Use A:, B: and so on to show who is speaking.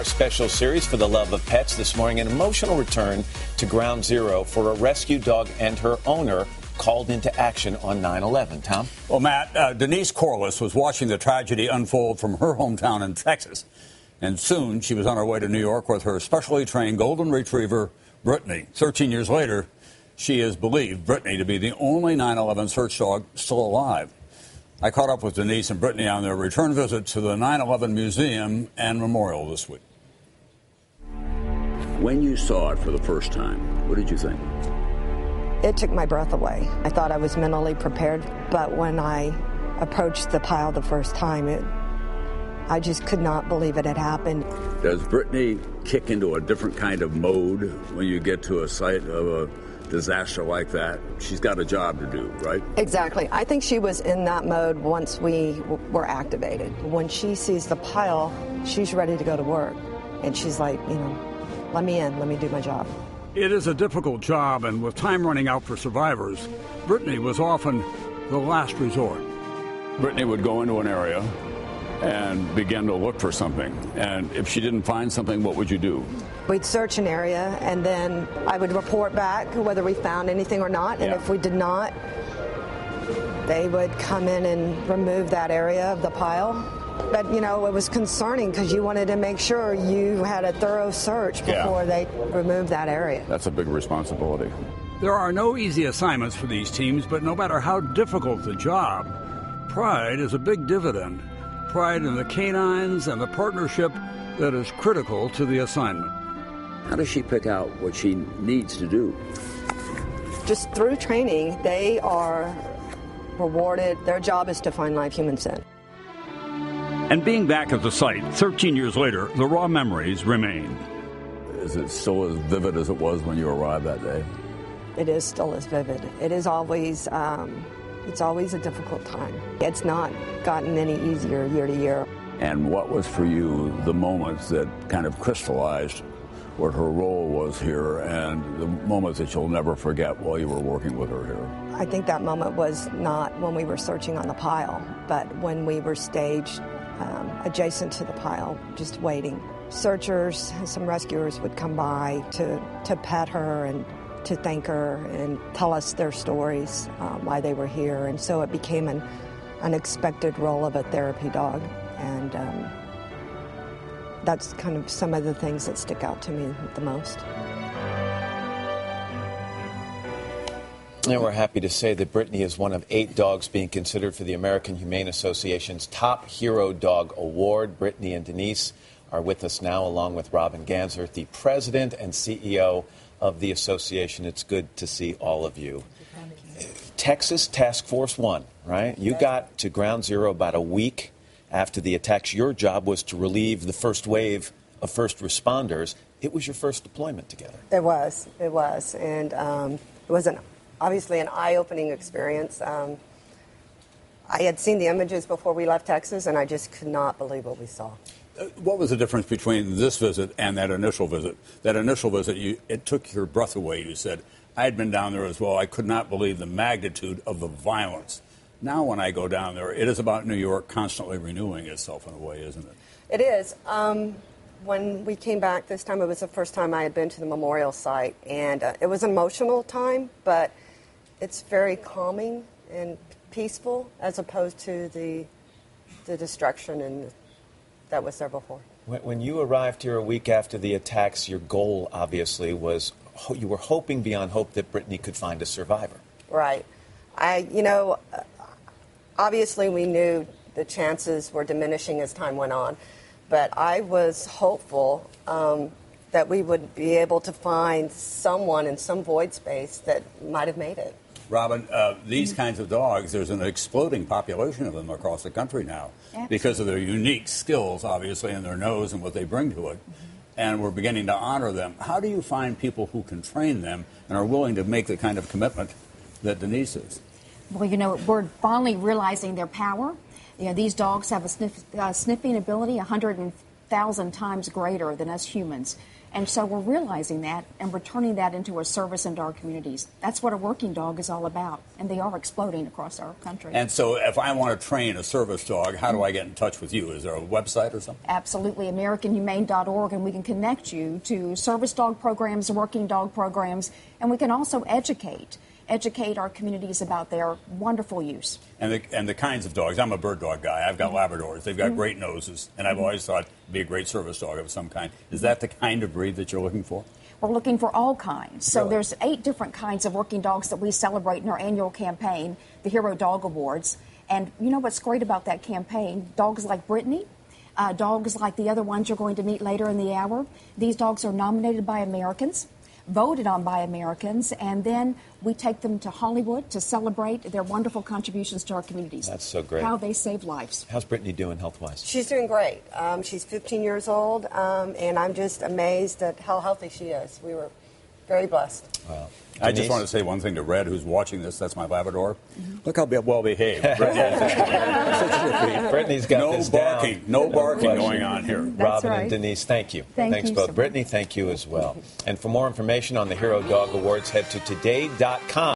A: special series for the love of pets. This morning, an emotional return to ground zero for a rescue dog and her owner called into action on 9/11. Tom?
B: Well, Matt, Denise Corliss was watching the tragedy unfold from her hometown in Texas. And soon she was on her way to New York with her specially trained golden retriever, Britney. 13 years later, she is believed, Britney, to be the only 9/11 search dog still alive. I caught up with Denise and Britney on their return visit to the 9/11 Museum and Memorial this week. When you saw it for the first time, what did you think?
C: It took my breath away. I thought I was mentally prepared, but when I approached the pile the first time, I just could not believe it had happened.
B: Does Britney kick into a different kind of mode when you get to a site of a disaster like that? She's got a job to do, right?
C: Exactly. I think she was in that mode once we were activated. When she sees the pile, she's ready to go to work. And she's like, let me in, let me do my job.
D: It is a difficult job, and with time running out for survivors, Britney was often the last resort.
B: Britney would go into an area and begin to look for something. And if she didn't find something, what would you do?
C: We'd search an area, and then I would report back whether we found anything or not. And if we did not, they would come in and remove that area of the pile. But, it was concerning because you wanted to make sure you had a thorough search before they removed that area.
B: That's a big responsibility.
D: There are no easy assignments for these teams, but no matter how difficult the job, pride is a big dividend. Pride in the canines and the partnership that is critical to the assignment.
B: How does she pick out what she needs to do?
C: Just through training, they are rewarded. Their job is to find live human scent.
D: And being back at the site 13 years later, the raw memories remain.
B: Is it still as vivid as it was when you arrived that day?
C: It is still as vivid. It is always, it's always a difficult time. It's not gotten any easier year to year.
B: And what was for you the moments that kind of crystallized what her role was here and the moments that you'll never forget while you were working with her here?
C: I think that moment was not when we were searching on the pile, but when we were staged adjacent to the pile, just waiting. Searchers and some rescuers would come by to pet her and to thank her and tell us their stories, why they were here. And so it became an unexpected role of a therapy dog. And that's kind of some of the things that stick out to me the most.
A: And we're happy to say that Britney is one of 8 dogs being considered for the American Humane Association's Top Hero Dog Award. Britney and Denise are with us now, along with Robin Ganser, the president and CEO of the association. It's good to see all of you. Texas Task Force 1, right? You got to ground zero about a week after the attacks. Your job was to relieve the first wave of first responders. It was your first deployment together.
C: It was. And it was obviously an eye-opening experience. I had seen the images before we left Texas, and I just could not believe what we saw.
B: What was the difference between this visit and that initial visit? That initial visit, it took your breath away. You said, I had been down there as well. I could not believe the magnitude of the violence. Now when I go down there, it is about New York constantly renewing itself in a way, isn't it?
C: It is. When we came back this time, it was the first time I had been to the memorial site. And it was an emotional time, but it's very calming and peaceful as opposed to the destruction and that was there before.
A: When you arrived here a week after the attacks, your goal obviously was you were hoping beyond hope that Britney could find a survivor.
C: Right. Obviously we knew the chances were diminishing as time went on, but I was hopeful that we would be able to find someone in some void space that might have made it.
B: Robin, these kinds of dogs, there's an exploding population of them across the country now. Absolutely. Because of their unique skills, obviously, and their nose and what they bring to it. Mm-hmm. And we're beginning to honor them. How do you find people who can train them and are willing to make the kind of commitment that Denise is?
E: Well, we're finally realizing their power. These dogs have a sniffing ability, 100 1,000 times greater than us humans. And so we're realizing that and we're turning that into a service into our communities. That's what a working dog is all about, and they are exploding across our country.
B: And so if I want to train a service dog, how do I get in touch with you? Is there a website or something?
E: Absolutely, AmericanHumane.org, and we can connect you to service dog programs, working dog programs, and we can also educate our communities about their wonderful use.
B: And the kinds of dogs. I'm a bird dog guy. I've got Labradors. They've got great noses, and I've always thought it'd be a great service dog of some kind. Is that the kind of breed that you're looking for?
E: We're looking for all kinds. So
B: Really?
E: there's 8 different kinds of working dogs that we celebrate in our annual campaign, the Hero Dog Awards. And you know what's great about that campaign? Dogs like Britney, dogs like the other ones you're going to meet later in the hour. These dogs are nominated by Americans, voted on by Americans, and then we take them to Hollywood to celebrate their wonderful contributions to our communities.
A: That's so great.
E: How they save lives.
A: How's Britney doing health-wise?
F: She's doing great. She's 15 years old, and I'm just amazed at how healthy she is. We were very blessed.
A: Wow.
B: I just
A: Denise?
B: want to say one thing to Red, who's watching this. That's my Labrador. Look how well behaved.
A: Brittany's got this down.
B: No barking going on here.
A: Robin
E: right.
A: and Denise, thank you. Thanks
E: you
A: both.
E: so much.
A: Brittany, thank you as well. And for more information on the Hero Dog Awards, head to today.com.